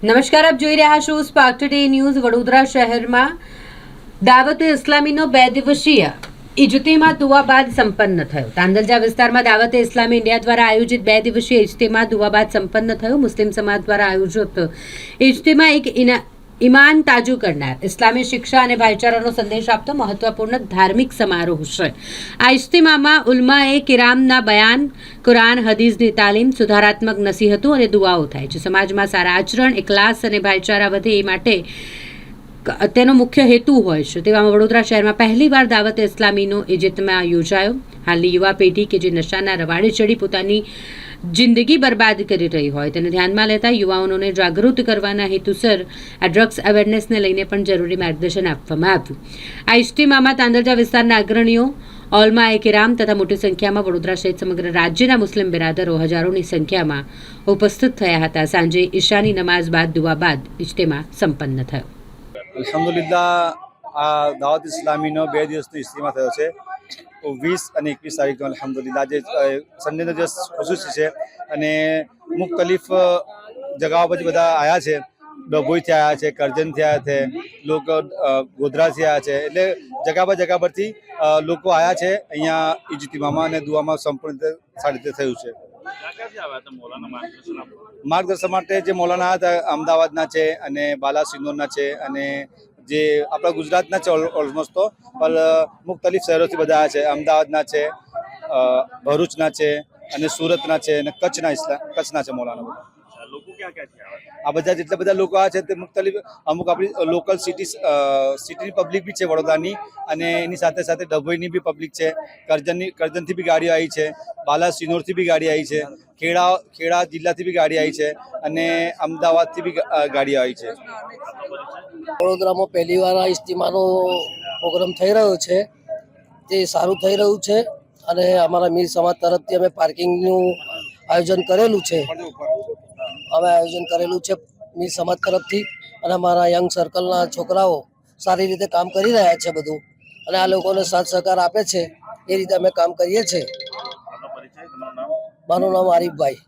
નમસ્કાર, આપ જોઈ રહ્યા છો સ્પાર્ક ટુડે ન્યૂઝ. વડોદરા શહેરમાં દાવત ઇસ્લામીનો 2 દિવસીય ઇજ્તિમા દુઆ બાદ સંપન્ન થયો. તાંદલજા વિસ્તારમાં દાવત ઇસ્લામી ઇન્ડિયા દ્વારા આયોજિત 2 દિવસીય ઇજ્તિમા દુઆ બાદ સંપન્ન થયો. મુસ્લિમ સમાજ દ્વારા આયોજિત ઇજ્તિમા એક ઈમાન તાજુ કરનાર, ઇસ્લામી શિક્ષા અને ભાઈચારાનો સંદેશ આપતો મહત્વપૂર્ણ ધાર્મિક સમારોહ છે. આ ઇજ્તિમામાં ઉલમાએ કિરામના બયાન, કુરાન હદીસની તાલીમ, સુધારાત્મક નસીહતો અને દુઆઓ થાય છે. સમાજમાં સારા આચરણ, ઇખલાસ અને ભાઈચારા વધે એ માટે તેનો મુખ્ય હેતુ હોય છે. તેવામાં વડોદરા શહેરમાં પહેલીવાર દાવત ઇસ્લામીનો ઇજ્તિમા યોજાયો. હાલની યુવા પેઢી કે જે નશાના રવાડે ચડી પોતાની જિંદગી બરબાદ કરી રહી હોય તેને ધ્યાનમાં લેતા યુવાઓને જાગૃત કરવાના હેતુસર આ ડ્રગ્સ અવેરનેસને લઈને પણ જરૂરી માર્ગદર્શન આપવામાં આવ્યું. આ ઇજ્તિમામાં તાંદલજા વિસ્તારના અગ્રણીઓ, ઓલમાએ કિરામ તથા મોટી સંખ્યામાં વડોદરા સહિત સમગ્ર રાજ્યના મુસ્લિમ બિરાદરો હજારોની સંખ્યામાં ઉપસ્થિત થયા હતા. સાંજે ઈશાની નમાઝ બાદ દુઆ બાદ ઇજ્તિમા સંપન્ન થયો. અલ્હમ્દુલિલ્લાહ, આ દાવત ઇસ્લામીનો 2 દિવસનો ઇજ્તિમા થયો છે. 20 અને 21 તારીખનો અલ્હમ્દુલિલ્લાહ જે સન્ડેનો દિવસ ખુશી છે અને મુખ્તલિફ જગાઓ પરથી બધા આવ્યા છે. ડભોઈથી આવ્યા છે, કરજણથી આવ્યા છે, લોકો ગોધરાથી આવ્યા છે, એટલે જગા પરથી લોકો આવ્યા છે અહીંયા ઇજ્તિમામાં અને દુઆમાં સંપૂર્ણ સારી રીતે થયું છે. માર્ગદર્શન માટે જે મૌલાના હતા અમદાવાદના છે અને બાલાસિનોરના છે અને જે આપણા ગુજરાતના છે ઓલમોસ્ટ તો, પણ મુખ્તલિફ શહેરોથી બધા આવ્યા છે. અમદાવાદના છે, ભરૂચના છે અને સુરતના છે અને કચ્છના છે મૌલાના બધા. આ બધા જેટલા બધા લોકો આવ્યા છે તે મુખ્તલિફ અમુક આપણી લોકલ સિટીની પબ્લિક બી છે વડોદરાની, અને એની સાથે સાથે ડભોઈની બી પબ્લિક છે, કરજણથી બી ગાડીઓ આવી છે, બાલાસિનોરથી બી ગાડી આવી છે, ખેડા જિલ્લાથી બી ગાડી આવી છે અને અમદાવાદથી બી ગાડીઓ આવી છે. વડોદરામાં પહેલીવાર આ ઇજ્તિમાનો પ્રોગ્રામ થઈ રહ્યો છે. તે સારું થઈ રહ્યું છે અને અમારા મીર સમાજ તરફથી અમે પાર્કિંગનું આયોજન કરેલું છે. મીર સમાજ તરફથી, અને અમારા યંગ સર્કલના છોકરાઓ સારી રીતે કામ કરી રહ્યા છે બધું, અને આ લોકોને સાથ સહકાર આપે છે. એ રીતે અમે કામ કરીએ છીએ. મારું નામ આરીફભાઈ.